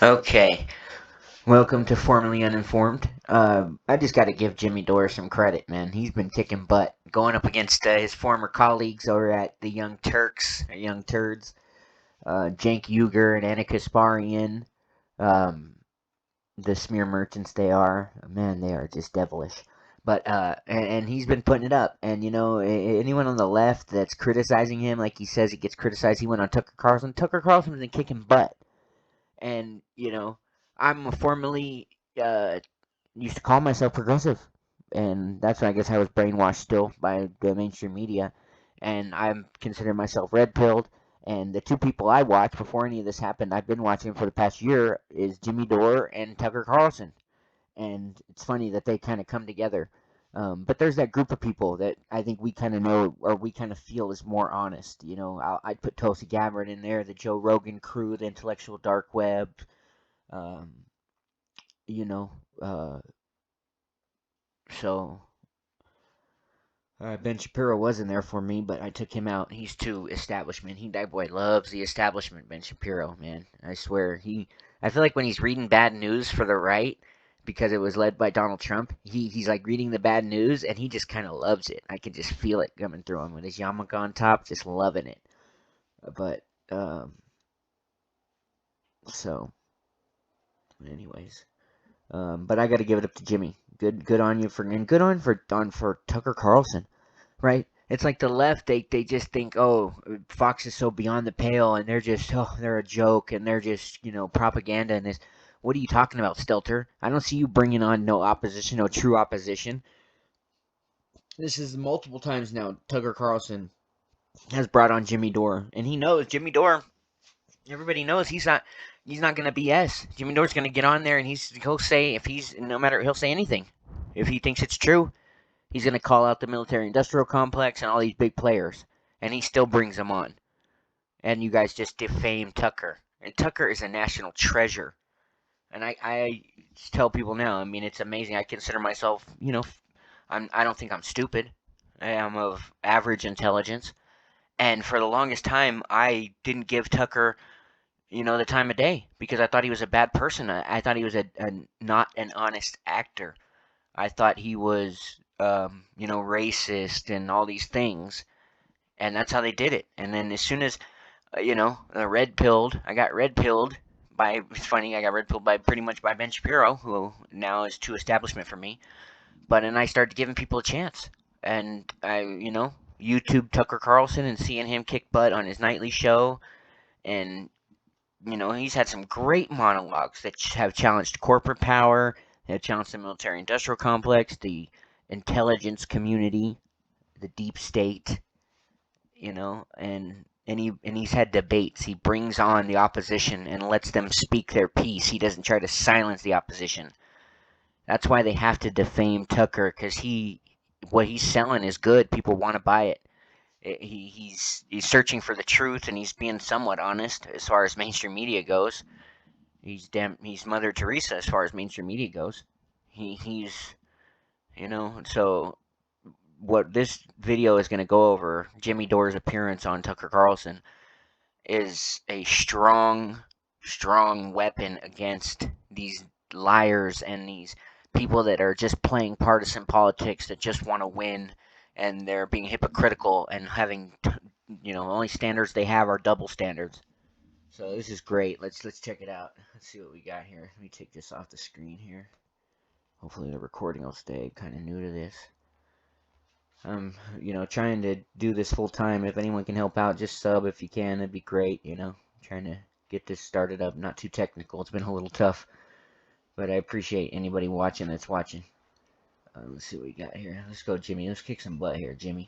Okay, welcome to Formerly Uninformed. I just got to give Jimmy Dore some credit, man. He's been kicking butt, going up against his former colleagues over at the Young Turks, or Young Turds, Cenk Uygur and Anna Kasparian, um, the smear merchants they are. Man, they are just devilish. But and he's been putting it up, and anyone on the left that's criticizing him, like he says he gets criticized, he went on Tucker Carlson. Tucker Carlson's been kicking butt. And I'm a formerly used to call myself progressive, and that's when I guess I was brainwashed still by the mainstream media, and I'm consider myself red pilled. And the two people I watched before any of this happened, I've been watching for the past year, is Jimmy Dore and Tucker Carlson. And it's funny that they kind of come together. But there's that group of people that I think we kind of know, or we kind of feel is more honest. I'd put Tulsi Gabbard in there, the Joe Rogan crew, the intellectual dark web. Um, you know, uh, so Ben Shapiro was in there for me, but I took him out. He's too establishment. That boy loves the establishment. Ben Shapiro, man, I swear I feel like when he's reading bad news for the right, because it was led by Donald Trump, he's like reading the bad news and he just kind of loves it. I can just feel it coming through him with his yarmulke on top, just loving it. But so, anyways. But I got to give it up to Jimmy. Good on you and good on for Tucker Carlson, right? It's like the left, they just think, oh, Fox is so beyond the pale, and they're a joke, and they're just propaganda and this. What are you talking about, Stelter? I don't see you bringing on no opposition, no true opposition. This is multiple times now. Tucker Carlson has brought on Jimmy Dore, and he knows Jimmy Dore. Everybody knows he's not gonna BS. Jimmy Dore's gonna get on there and he'll say if he's no matter he'll say anything if he thinks it's true. He's gonna call out the military-industrial complex and all these big players, and he still brings them on. And you guys just defame Tucker, and Tucker is a national treasure. And I tell people now, I mean, it's amazing. I consider myself, I don't think I'm stupid. I am of average intelligence, and for the longest time, I didn't give Tucker the time of day because I thought he was a bad person. I thought he was a not an honest actor. I thought he was, racist and all these things, and that's how they did it. And then as soon as, I got red pilled by. It's funny, I got red pilled by pretty much by Ben Shapiro, who now is too establishment for me. But then I started giving people a chance, and YouTube Tucker Carlson and seeing him kick butt on his nightly show, and he's had some great monologues that have challenged corporate power, have challenged the military-industrial complex, the intelligence community, the deep state, and he's had debates. He brings on the opposition and lets them speak their piece. He doesn't try to silence the opposition. That's why they have to defame Tucker because what he's selling is good. People want to buy it. He's searching for the truth and he's being somewhat honest as far as mainstream media goes. He's Mother Teresa as far as mainstream media goes. He's so what this video is going to go over, Jimmy Dore's appearance on Tucker Carlson, is a strong weapon against these liars and these people that are just playing partisan politics that just want to win, and they're being hypocritical and having the only standards they have are double standards. So this is great. Let's check it out. Let's see what we got here. Let me take this off the screen here. Hopefully the recording will stay. Kind of new to this. I'm trying to do this full time. If anyone can help out, just sub if you can. It'd be great. Trying to get this started up. Not too technical. It's been a little tough, but I appreciate anybody watching that's watching. Let's see what we got here. Let's go, Jimmy. Let's kick some butt here, Jimmy.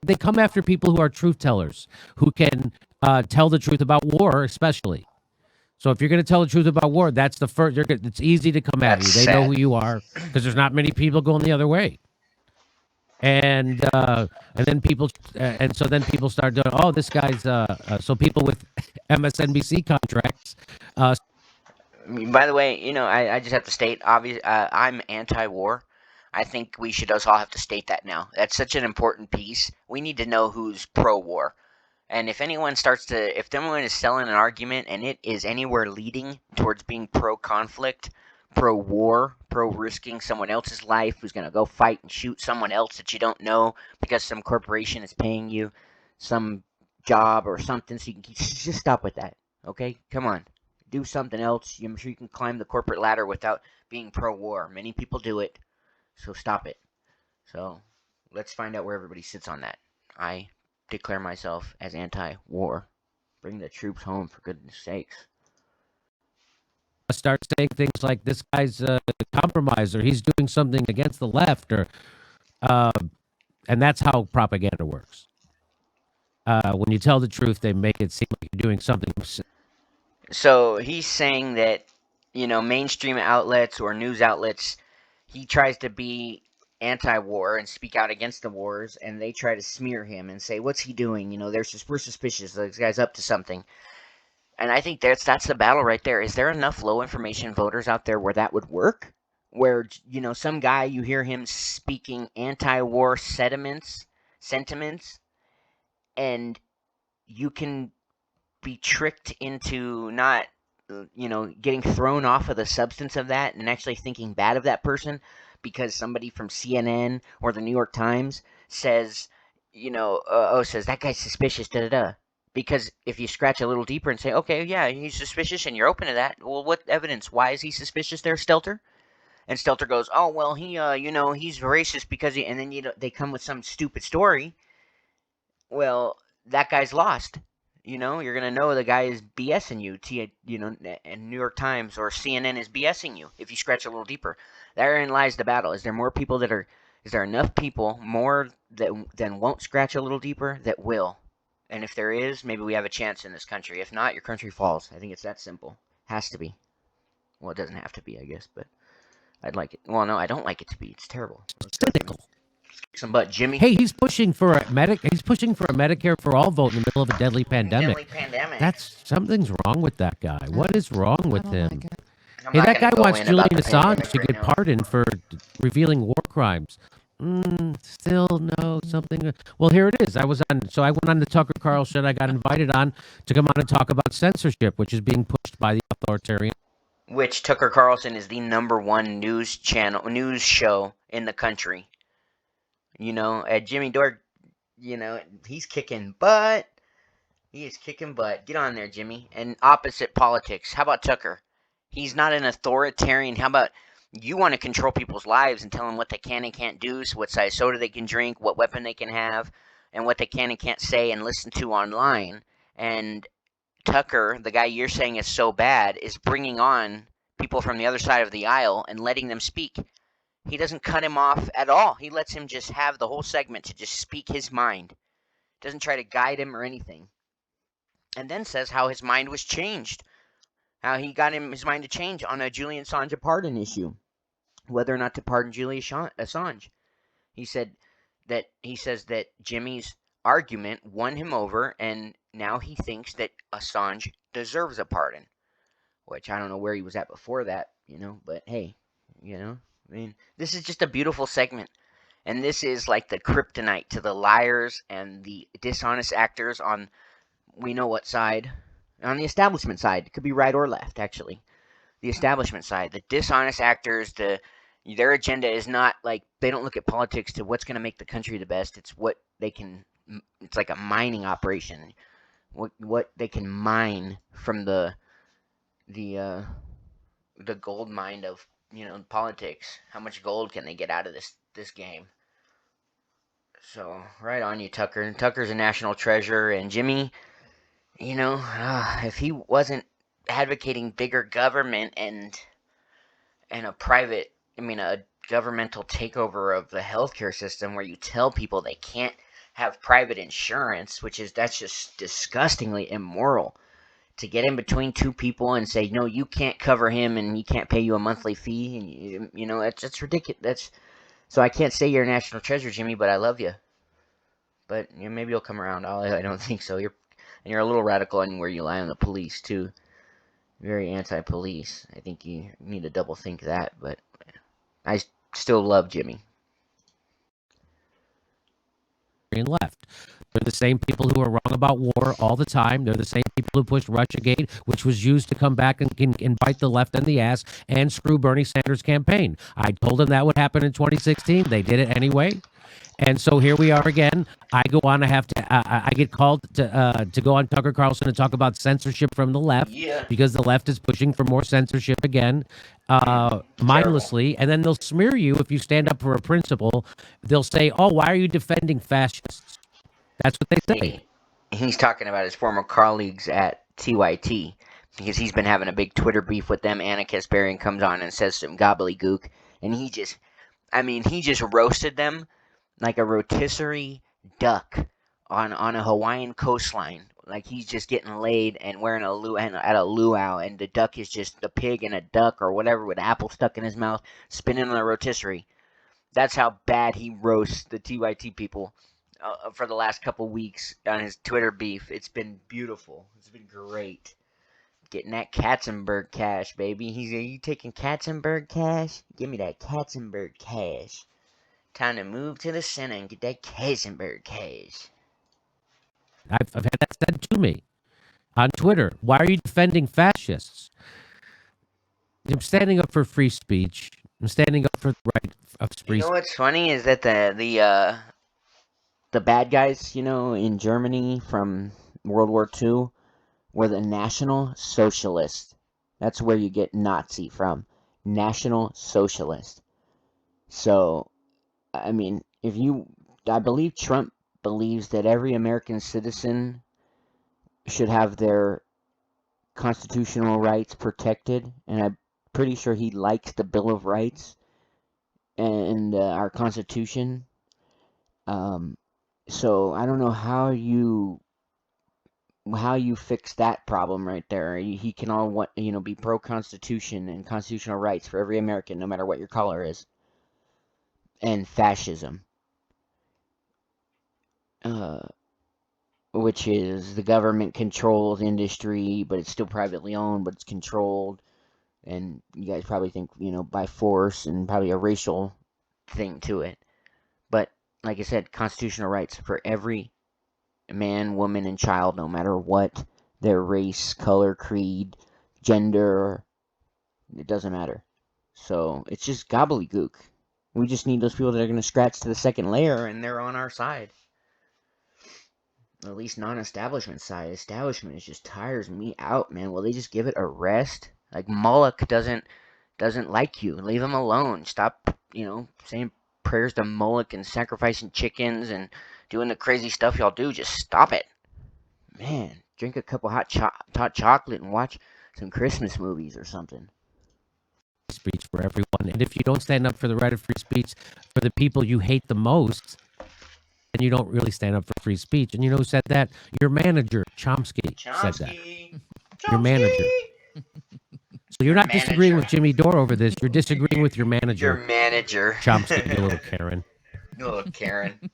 They come after people who are truth tellers, who can tell the truth about war, especially. So if you're going to tell the truth about war, that's the first. It's easy to come at you. They know who you are because there's not many people going the other way. And then people start doing, oh, this guy's so people with MSNBC contracts. By the way, I just have to state, obviously, I'm anti-war. I think we should us all have to state that now. That's such an important piece. We need to know who's pro-war. And if anyone if anyone is selling an argument and it is anywhere leading towards being pro-conflict, pro-war, pro-risking someone else's life, who's going to go fight and shoot someone else that you don't know because some corporation is paying you some job or something, so you can just stop with that. Okay, come on, do something else. I'm sure you can climb the corporate ladder without being pro-war. Many people do it, so stop it. So let's find out where everybody sits on that. I declare myself as anti-war. Bring the troops home, for goodness sakes. Start saying things like, this guy's a compromiser, he's doing something against the left, or and that's how propaganda works. When you tell the truth, they make it seem like you're doing something. So he's saying that, mainstream outlets or news outlets, he tries to be anti-war and speak out against the wars, and they try to smear him and say, what's he doing? We're suspicious. This guy's up to something. And I think that's the battle right there. Is there enough low information voters out there where that would work? Where, some guy, you hear him speaking anti-war sentiments, and you can be tricked into not, getting thrown off of the substance of that and actually thinking bad of that person because somebody from CNN or the New York Times says, says that guy's suspicious, da da da. Because if you scratch a little deeper and say, okay, yeah, he's suspicious, and you're open to that, well, what evidence? Why is he suspicious there, Stelter? And Stelter goes, oh, well, he's racist because he, and then, they come with some stupid story. Well, that guy's lost. You're going to know the guy is BSing you, and New York Times or CNN is BSing you if you scratch a little deeper. Therein lies the battle. Is there more people is there enough people, more than won't scratch a little deeper, that will? And if there is, maybe we have a chance in this country. If not, your country falls. I think it's that simple. Has to be. Well, it doesn't have to be, I guess, but I'd like it. Well, no, I don't like it to be. It's terrible. Cynical. Some butt, Jimmy. Hey, he's pushing for a Medicare for all vote in the middle of a deadly pandemic. Something's wrong with that guy. What is wrong with him? Hey, that guy wants Julian Assange to get pardoned for revealing war crimes. Still no something. Well, here it is. I went on the Tucker Carlson. I got invited on to come on and talk about censorship, which is being pushed by the authoritarian. Which Tucker Carlson is the #1 news show in the country. Jimmy Dore, he's kicking butt. He is kicking butt. Get on there, Jimmy. And opposite politics. How about Tucker? He's not an authoritarian. How about you want to control people's lives and tell them what they can and can't do, so what size soda they can drink, what weapon they can have, and what they can and can't say and listen to online. And Tucker, the guy you're saying is so bad, is bringing on people from the other side of the aisle and letting them speak. He doesn't cut him off at all. He lets him just have the whole segment to just speak his mind. Doesn't try to guide him or anything. And then says how his mind was changed. How he got his mind to change on a Julian Assange pardon issue. Whether or not to pardon Julian Assange. He says that Jimmy's argument won him over, and now he thinks that Assange deserves a pardon. Which I don't know where he was at before that, but hey, I mean, this is just a beautiful segment. And this is like the kryptonite to the liars and the dishonest actors on we know what side. On the establishment side. It could be right or left, actually. The establishment side. The dishonest actors, their agenda is not like, they don't look at politics to what's going to make the country the best. It's what they can, it's like a mining operation. What they can mine from the gold mine of, politics. How much gold can they get out of this game? So, right on you, Tucker. Tucker's a national treasure, and Jimmy, if he wasn't advocating bigger government and a governmental takeover of the healthcare system where you tell people they can't have private insurance, that's just disgustingly immoral. To get in between two people and say, no, you can't cover him and he can't pay you a monthly fee, and that's ridiculous. So I can't say you're a national treasure, Jimmy, but I love you. But maybe you'll come around. I don't think so. You're a little radical in where you lie on the police too. Very anti-police. I think you need to double think that. But Still love Jimmy. And left. They're the same people who are wrong about war all the time. They're the same people who pushed Russiagate, which was used to come back and bite the left in the ass and screw Bernie Sanders' campaign. I told them that would happen in 2016. They did it anyway. And so here we are again. I go on. I get called to go on Tucker Carlson and talk about censorship from the left because the left is pushing for more censorship again, mindlessly. And then they'll smear you if you stand up for a principle. They'll say, "Oh, why are you defending fascists?" That's what they say. He's talking about his former colleagues at TYT because he's been having a big Twitter beef with them. Anna Kasparian comes on and says some gobbledygook, and he just roasted them like a rotisserie duck on a Hawaiian coastline. Like he's just getting laid and wearing at a luau, and the duck is just the pig and a duck or whatever with apple stuck in his mouth, spinning on a rotisserie. That's how bad he roasts the TYT people for the last couple weeks on his Twitter beef. It's been beautiful. It's been great. Getting that Katzenberg cash, baby. Are you taking Katzenberg cash? Give me that Katzenberg cash. Time to move to the center and get that Katzenberg cash. I've had that said to me on Twitter. Why are you defending fascists? I'm standing up for free speech. I'm standing up for the right of free You know what's funny is that the bad guys, in Germany from World War II were the National Socialists. That's where you get Nazi from. National Socialist. So, I mean, I believe Trump believes that every American citizen should have their constitutional rights protected, and I'm pretty sure he likes the Bill of Rights and our Constitution. So I don't know how you fix that problem right there. He can all be pro Constitution and constitutional rights for every American, no matter what your color is, and fascism, which is the government controls industry, but it's still privately owned, but it's controlled. And you guys probably think, by force and probably a racial thing to it. But like I said, constitutional rights for every man, woman, and child, no matter what their race, color, creed, gender, it doesn't matter. So it's just gobbledygook. We just need those people that are going to scratch to the second layer, and they're on our side. At least non-establishment side. Establishment just tires me out, man. Will they just give it a rest? Like Moloch doesn't like you. Leave him alone. Stop, saying prayers to Moloch and sacrificing chickens and doing the crazy stuff y'all do. Just stop it. Man, drink a cup of hot chocolate and watch some Christmas movies or something. speech for everyone. And if you don't stand up for the right of free speech for the people you hate the most, then you don't really stand up for free speech. And you know who said that? Your manager, Chomsky. Said that. Your manager. So you're not disagreeing with Jimmy Dore over this. You're disagreeing with your manager. Your manager. Chomsky, you little Karen. You little Karen.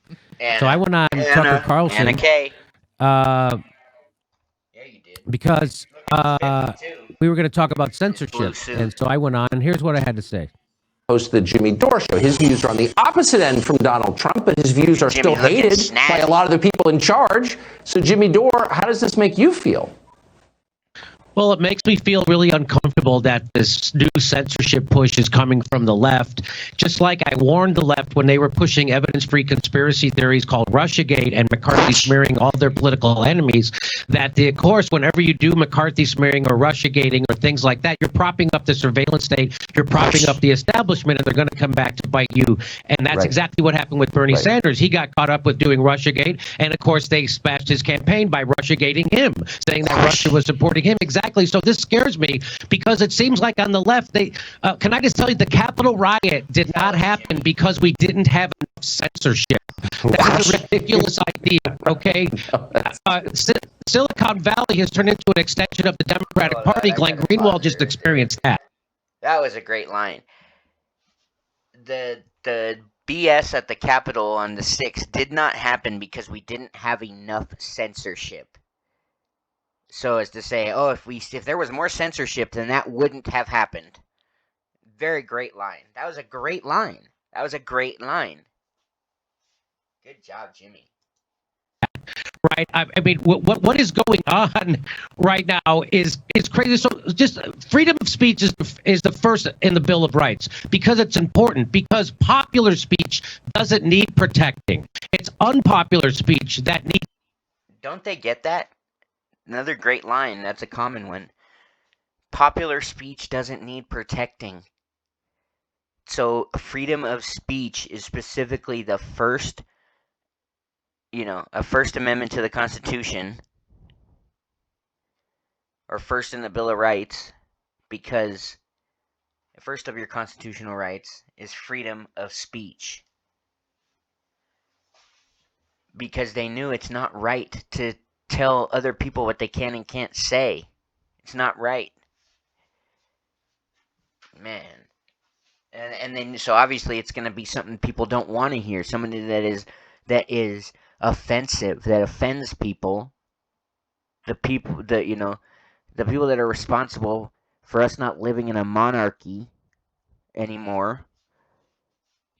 So I went on Tucker Carlson. Anna K. Yeah, you did. Because we were going to talk about censorship. And so I went on, and here's what I had to say. Host the Jimmy Dore Show. His views are on the opposite end from Donald Trump, but his views are still hated by a lot of the people in charge. So, Jimmy Dore, how does this make you feel? Well, it makes me feel really uncomfortable that this new censorship push is coming from the left. Just like I warned the left when they were pushing evidence-free conspiracy theories called Russiagate and McCarthy smearing all their political enemies, that, of course, whenever you do McCarthy smearing or Russiagating or things like that, you're propping up the surveillance state, you're propping up the establishment, and they're going to come back to bite you. And that's exactly what happened with Bernie Sanders. He got caught up with doing Russiagate, and, of course, they smashed his campaign by Russiagating him, saying that Russia was supporting him. Exactly. So this scares me because it seems like on the left, they can I just tell you, the Capitol riot did not happen because we didn't have enough censorship. That's a ridiculous idea, okay? Silicon Valley has turned into an extension of the Democratic Party. Glenn Greenwald just experienced that. That was a great line. The BS at the Capitol on the 6th did not happen because we didn't have enough censorship. So as to say, if there was more censorship, then that wouldn't have happened. very great line. That was a great line. That was a great line. Good job, Jimmy. Right. I mean, what is going on right now is crazy. So just freedom of speech is the first in the Bill of Rights because it's important, because popular speech doesn't need protecting. It's unpopular speech that needs. Don't they get that? Another great line. That's a common one. Popular speech doesn't need protecting. So freedom of speech is specifically the first, a First Amendment to the Constitution, or first in the Bill of Rights, because the first of your constitutional rights is freedom of speech. Because they knew it's not right to tell other people what they can and can't say. It's not right. Man. And then so obviously it's going to be something people don't want to hear, something that is offensive, that offends people. The people the people that are responsible for us not living in a monarchy anymore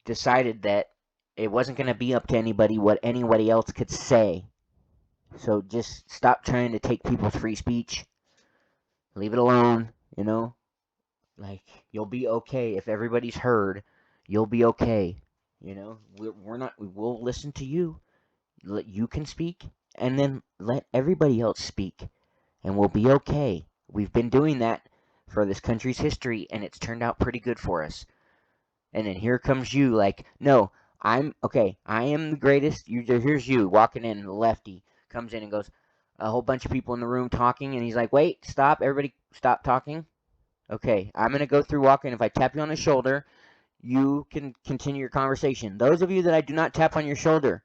decided that it wasn't going to be up to anybody what anybody else could say. So just stop trying to take people's free speech. Leave it alone, Like, you'll be okay if everybody's heard. You'll be okay. We'll listen to you. You can speak, and then let everybody else speak, and we'll be okay. We've been doing that for this country's history, and it's turned out pretty good for us. And then here comes you, like, no, I'm okay. I am the greatest. Here's you walking in, the lefty comes in and goes, a whole bunch of people in the room talking, and he's like, wait, stop, everybody, stop talking. Okay, I'm going to go through walking. If I tap you on the shoulder, you can continue your conversation. Those of you that I do not tap on your shoulder,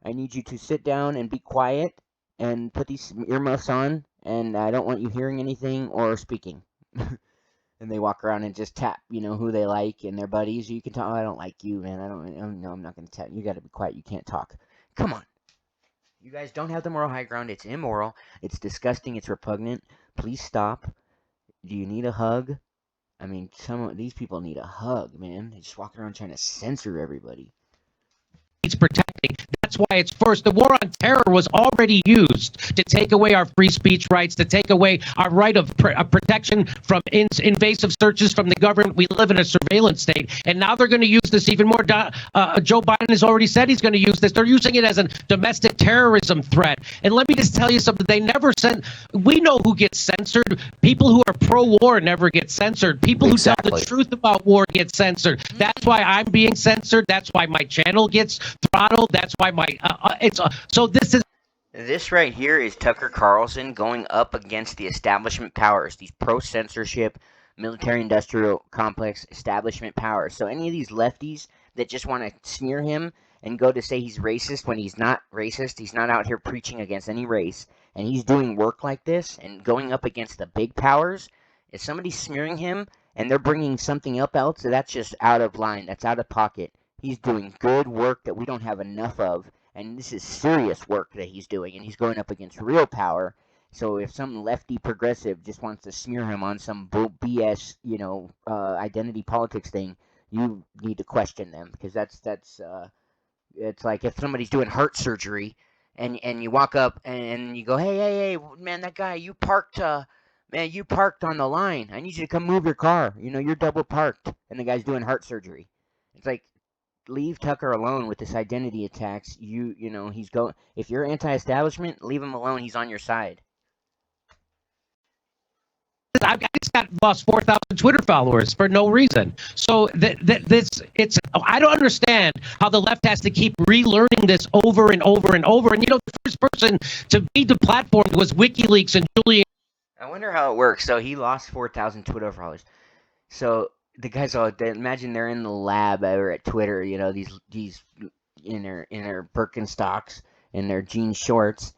I need you to sit down and be quiet and put these earmuffs on, and I don't want you hearing anything or speaking. And they walk around and just tap, who they like and their buddies. You can talk, oh, I don't like you, man. No, I'm not going to tap. You got to be quiet. You can't talk. Come on. You guys don't have the moral high ground. It's immoral. It's disgusting. It's repugnant. Please stop. Do you need a hug? I mean, some of these people need a hug, man. They just walk around trying to censor everybody. Needs protecting. That's why it's first. The war on terror was already used to take away our free speech rights, to take away our right of protection from invasive searches from the government. We live in a surveillance state, and now they're going to use this even more. Joe Biden has already said he's going to use this. They're using it as a domestic terrorism threat. And let me just tell you something. They never sent. We know who gets censored. People who are pro-war never get censored. People who tell the truth about war get censored. That's why I'm being censored. That's why my channel gets throttled. That's why my so this is. This right here is Tucker Carlson going up against the establishment powers, these pro-censorship, military-industrial complex establishment powers. So any of these lefties that just want to smear him and go to say he's racist when he's not racist, he's not out here preaching against any race, and he's doing work like this and going up against the big powers, if somebody's smearing him and they're bringing something up else, that's just out of line, that's out of pocket. He's doing good work that we don't have enough of, and this is serious work that he's doing, and he's going up against real power. So if some lefty progressive just wants to smear him on some BS, identity politics thing, you need to question them, because it's like if somebody's doing heart surgery, and you walk up and you go, hey, man, that guy, you parked on the line. I need you to come move your car. You're double parked, and the guy's doing heart surgery. It's like, leave Tucker alone with this identity attacks. He's going. If you're anti-establishment, leave him alone. He's on your side. I just got lost 4,000 Twitter followers for no reason. So I don't understand how the left has to keep relearning this over and over and over. And the first person to be deplatformed was WikiLeaks and Julian. I wonder how it works. So he lost 4,000 Twitter followers. So the guys all imagine they're in the lab or at Twitter. These in their Birkenstocks and their jean shorts,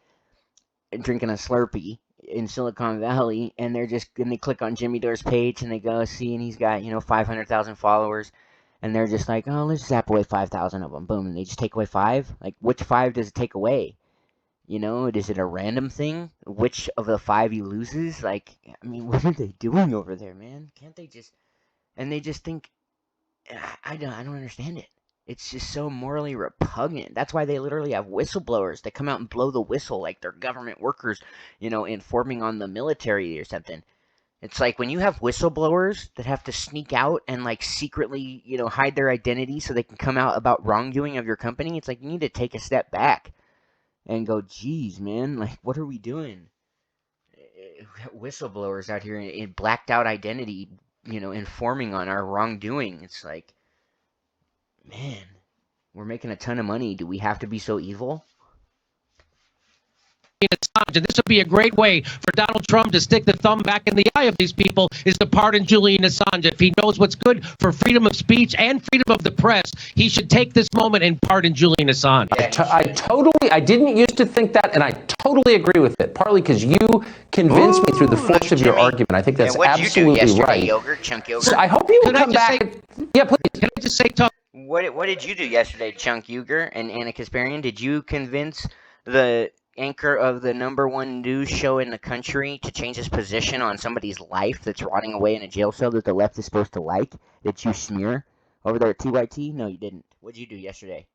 and drinking a Slurpee in Silicon Valley, and they click on Jimmy Dore's page and they go see, and he's got 500,000 followers, and they're just like, oh, let's zap away 5,000 of them, boom, and they just take away 5. Like, which 5 does it take away? Is it a random thing? Which of the 5 he loses? Like, I mean, what are they doing over there, man? Can't they just and they just think I don't understand it. It's just so morally repugnant. That's why they literally have whistleblowers that come out and blow the whistle like they're government workers, informing on the military or something. It's like when you have whistleblowers that have to sneak out and like secretly, hide their identity so they can come out about wrongdoing of your company. It's like you need to take a step back and go, geez, man, like what are we doing? Whistleblowers out here in blacked out identity, informing on our wrongdoing. It's like, man, we're making a ton of money. Do we have to be so evil? Assange, and this would be a great way for Donald Trump to stick the thumb back in the eye of these people, is to pardon Julian Assange. If he knows what's good for freedom of speech and freedom of the press, he should take this moment and pardon Julian Assange. I didn't used to think that, and I totally agree with it, partly because you convinced me through the force of your argument. I think that's absolutely right. Yogurt, chunk yogurt? So I hope you will come back. Yeah, please. Can I just say, Tuck? What did you do yesterday, Chunk Uger and Anna Kasparian? Did you convince the anchor of the #1 news show in the country to change his position on somebody's life that's rotting away in a jail cell that the left is supposed to like? Did you smear over there at TYT? No, you didn't. What did you do yesterday?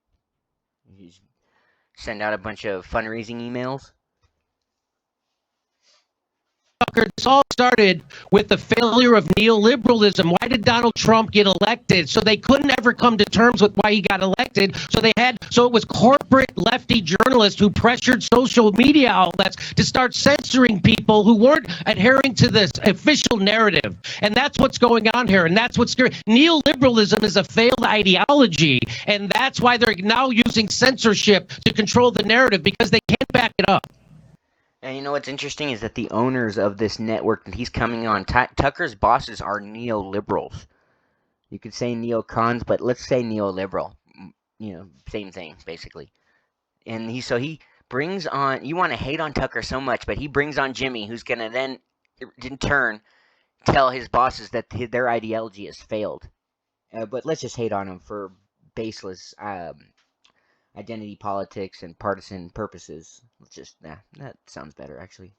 You just send out a bunch of fundraising emails? This all started with the failure of neoliberalism. Why did Donald Trump get elected? So they couldn't ever come to terms with why he got elected. So it was corporate lefty journalists who pressured social media outlets to start censoring people who weren't adhering to this official narrative. And that's what's going on here. And that's what's scary. Neoliberalism is a failed ideology. And that's why they're now using censorship to control the narrative, because they can't back it up. And you know what's interesting is that the owners of this network that he's coming on, Tucker's bosses are neoliberals. You could say neocons, but let's say neoliberal. Same thing, basically. And he brings on, you want to hate on Tucker so much, but he brings on Jimmy, who's going to then, in turn, tell his bosses that their ideology has failed. But let's just hate on him for baseless identity politics and partisan purposes. That sounds better, actually.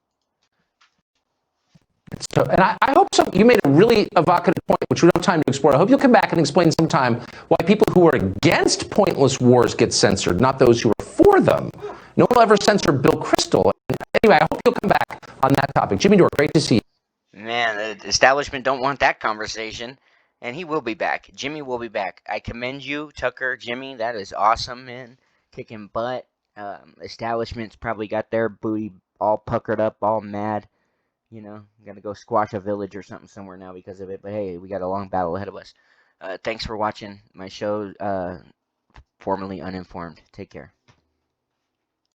So, and I hope you made a really evocative point, which we don't have time to explore. I hope you'll come back and explain sometime why people who are against pointless wars get censored, not those who are for them. No one will ever censor Bill Kristol. Anyway, I hope you'll come back on that topic. Jimmy Dore, great to see you. Man, the establishment don't want that conversation. And he will be back. Jimmy will be back. I commend you, Tucker, Jimmy. That is awesome, man. Kicking butt. Establishment's probably got their booty all puckered up, all mad. Gotta go squash a village or something somewhere now because of it. But hey, we got a long battle ahead of us. Thanks for watching my show, Formerly Uninformed. Take care.